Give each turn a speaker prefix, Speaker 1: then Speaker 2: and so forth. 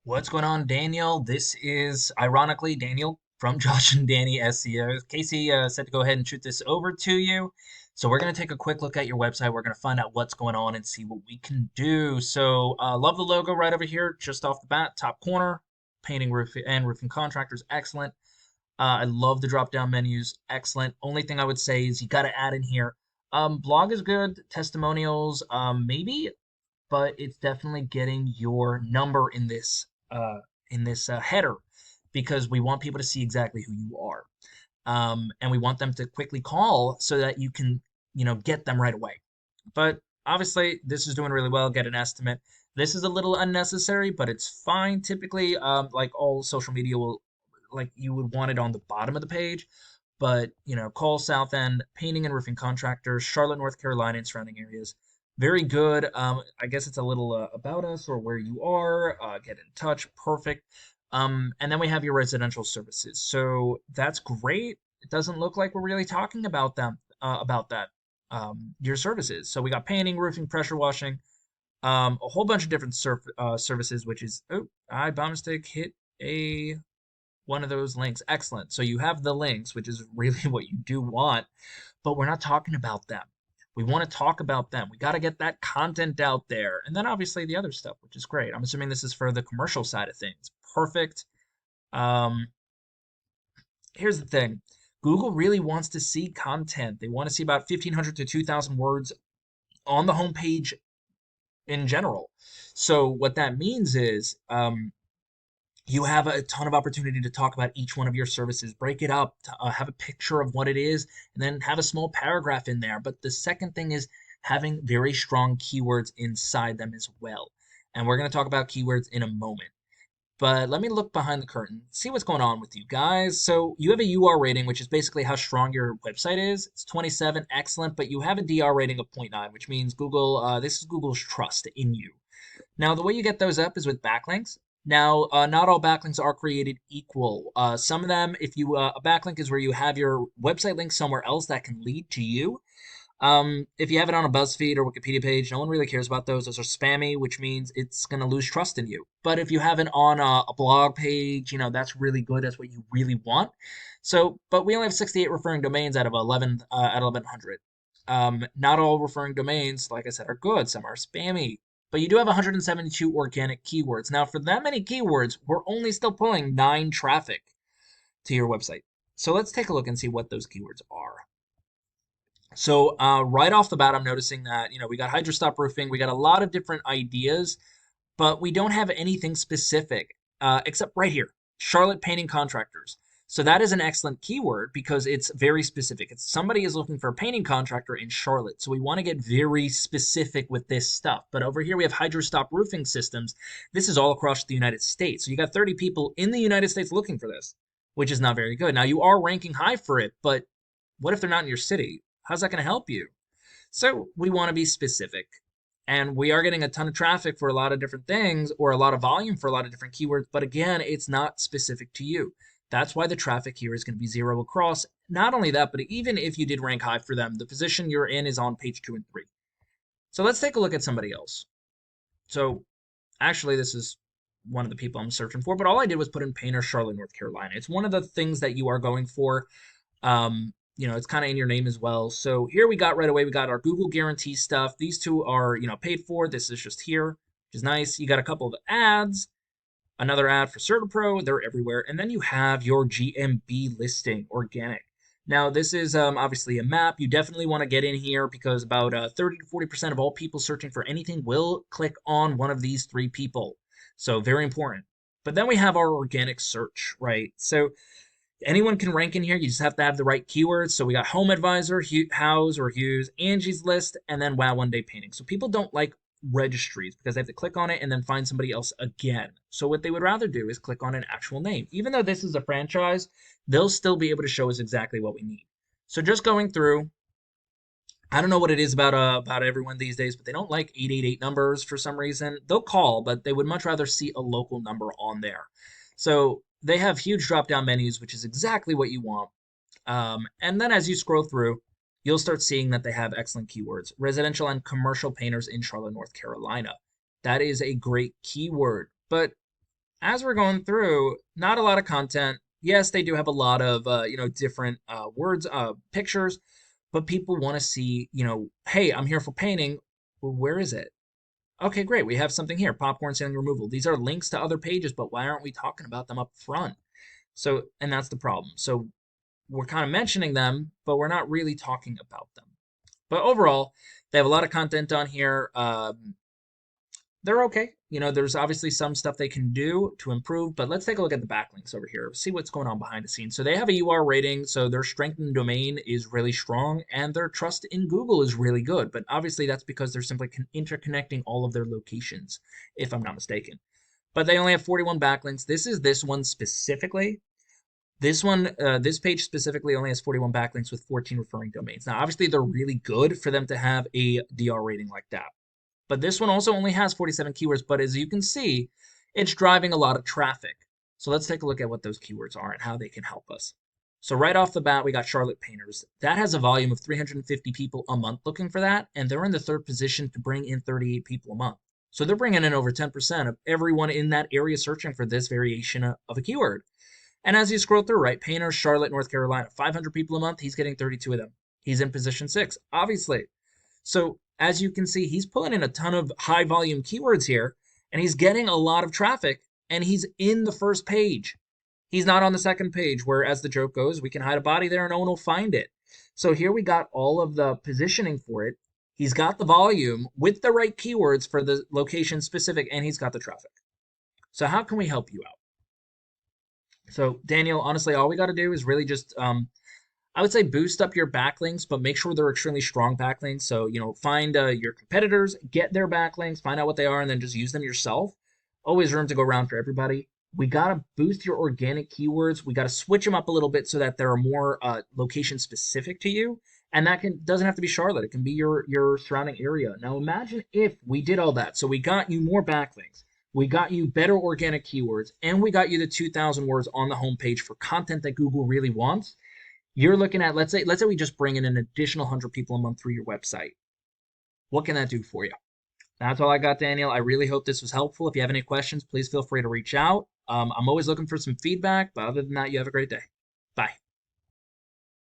Speaker 1: What's going on, Daniel? This is ironically Daniel from Josh and Danny SEO. Casey said to go ahead and shoot this over to you. So we're going to take a quick look at your website. We're going to find out what's going on and see what we can do. So love the logo right over here, just off the bat, top corner, painting, roof, and roofing contractors, excellent. I love the drop down menus, excellent. Only thing I would say is you got to add in here. Blog is good, testimonials, maybe, but it's definitely getting your number in this header because we want people to see exactly who you are, and we want them to quickly call so that you can get them right away. But obviously, this is doing really well. Get an estimate. This is a little unnecessary, but it's fine. Typically, like all social media will, like you would want it on the bottom of the page. But call South End painting and roofing contractors, Charlotte, North Carolina, and surrounding areas. Very good. I guess it's a little about us or where you are. Get in touch. Perfect. And then we have your residential services. So that's great. It doesn't look like we're really talking about them about that your services. So we got painting, roofing, pressure washing, a whole bunch of different services. Which is I by mistake hit a one of those links. Excellent. So you have the links, which is really what you do want, but we're not talking about them. We want to talk about them. We got to get that content out there. And then obviously the other stuff, which is great. I'm assuming this is for the commercial side of things. Perfect. Um, Here's the thing. Google really wants to see content. They want to see about 1,500 to 2,000 words on the homepage in general. So what that means is you have a ton of opportunity to talk about each one of your services, break it up, have a picture of what it is, and then have a small paragraph in there. But the second thing is having very strong keywords inside them as well. And we're going to talk about keywords in a moment. But let me look behind the curtain, see what's going on with you guys. So you have a UR rating, which is basically how strong your website is. It's 27, excellent, but you have a DR rating of 0.9, which means Google, this is Google's trust in you. Now, the way you get those up is with backlinks. Now, not all backlinks are created equal. Some of them, if you a backlink is where you have your website link somewhere else that can lead to you. If you have it on a BuzzFeed or Wikipedia page, no one really cares about those. Those are spammy, which means it's going to lose trust in you. But if you have it on a blog page, that's really good. That's what you really want. So, but we only have 68 referring domains out of 1100. Not all referring domains, like I said, are good. Some are spammy. But you do have 172 organic keywords. Now, for that many keywords, we're only still pulling 9 traffic to your website. So let's take a look and see what those keywords are. So right off the bat, I'm noticing that we got hydrostop roofing, we got a lot of different ideas, but we don't have anything specific except right here, Charlotte painting contractors. So that is an excellent keyword because it's very specific. It's somebody is looking for a painting contractor in Charlotte. So we want to get very specific with this stuff. But over here we have hydrostop roofing systems. This is all across the United States. So you got 30 people in the United States looking for this, which is not very good. Now you are ranking high for it, but what if they're not in your city? How's that going to help you? So we want to be specific. And we are getting a ton of traffic for a lot of different things or a lot of volume for a lot of different keywords. But again, it's not specific to you. That's why the traffic here is going to be zero across. Not only that, but even if you did rank high for them, the position you're in is on page 2 and 3. So let's take a look at somebody else. So actually, this is one of the people I'm searching for, but all I did was put in Painter, Charlotte, North Carolina. It's one of the things that you are going for. It's kind of in your name as well. So here we got right away, we got our Google guarantee stuff. These two are, paid for. This is just here, which is nice. You got a couple of ads, another ad for CertaPro. They're everywhere. And then you have your GMB listing, organic. Now, this is obviously a map. You definitely want to get in here because about 30 to 40% of all people searching for anything will click on one of these 3 people. So very important. But then we have our organic search, right? So anyone can rank in here. You just have to have the right keywords. So we got Home Advisor, House or Hughes, Angie's List, and then Wow One Day Painting. So people don't like registries because they have to click on it and then find somebody else again. So what they would rather do is click on an actual name. Even though this is a franchise, they'll still be able to show us exactly what we need. So just going through, I don't know what it is about everyone these days, but they don't like 888 numbers for some reason. They'll call, but they would much rather see a local number on there. So they have huge drop down menus, which is exactly what you want. And then as you scroll through, you'll start seeing that they have excellent keywords. Residential and commercial painters in Charlotte, North Carolina. That is a great keyword. But as we're going through, not a lot of content. Yes, they do have a lot of different words, pictures, but people want to see, hey, I'm here for painting. Well, where is it? Okay, great. We have something here. Popcorn ceiling removal. These are links to other pages, but why aren't we talking about them up front? So, and that's the problem. So we're kind of mentioning them, but we're not really talking about them. But overall, they have a lot of content on here. They're okay. There's obviously some stuff they can do to improve, but let's take a look at the backlinks over here, see what's going on behind the scenes. So they have a UR rating, so their strength in the domain is really strong, and their trust in Google is really good. But obviously, that's because they're simply interconnecting all of their locations, if I'm not mistaken. But they only have 41 backlinks. This one specifically. This page specifically only has 41 backlinks with 14 referring domains. Now, obviously, they're really good for them to have a DR rating like that. But this one also only has 47 keywords, but as you can see, it's driving a lot of traffic. So let's take a look at what those keywords are and how they can help us. So right off the bat, we got Charlotte Painters. That has a volume of 350 people a month looking for that, and they're in the third position to bring in 38 people a month. So they're bringing in over 10% of everyone in that area searching for this variation of a keyword. And as you scroll through, right, Painters, Charlotte, North Carolina, 500 people a month, he's getting 32 of them. He's in position 6, obviously. So as you can see, he's pulling in a ton of high volume keywords here, and he's getting a lot of traffic, and he's in the first page. He's not on the second page, where, as the joke goes, we can hide a body there and no one will find it. So here we got all of the positioning for it. He's got the volume with the right keywords for the location specific, and he's got the traffic. So how can we help you out? So Daniel, honestly, all we got to do is really just I would say boost up your backlinks, but make sure they're extremely strong backlinks. So, find your competitors, get their backlinks, find out what they are, and then just use them yourself. Always room to go around for everybody. We got to boost your organic keywords. We got to switch them up a little bit so that they're more location specific to you. And that doesn't have to be Charlotte. It can be your surrounding area. Now imagine if we did all that. So we got you more backlinks. We got you better organic keywords, and we got you the 2,000 words on the homepage for content that Google really wants. You're looking at, let's say we just bring in an additional 100 people a month through your website. What can that do for you? That's all I got, Daniel. I really hope this was helpful. If you have any questions, please feel free to reach out. I'm always looking for some feedback, but other than that, you have a great day.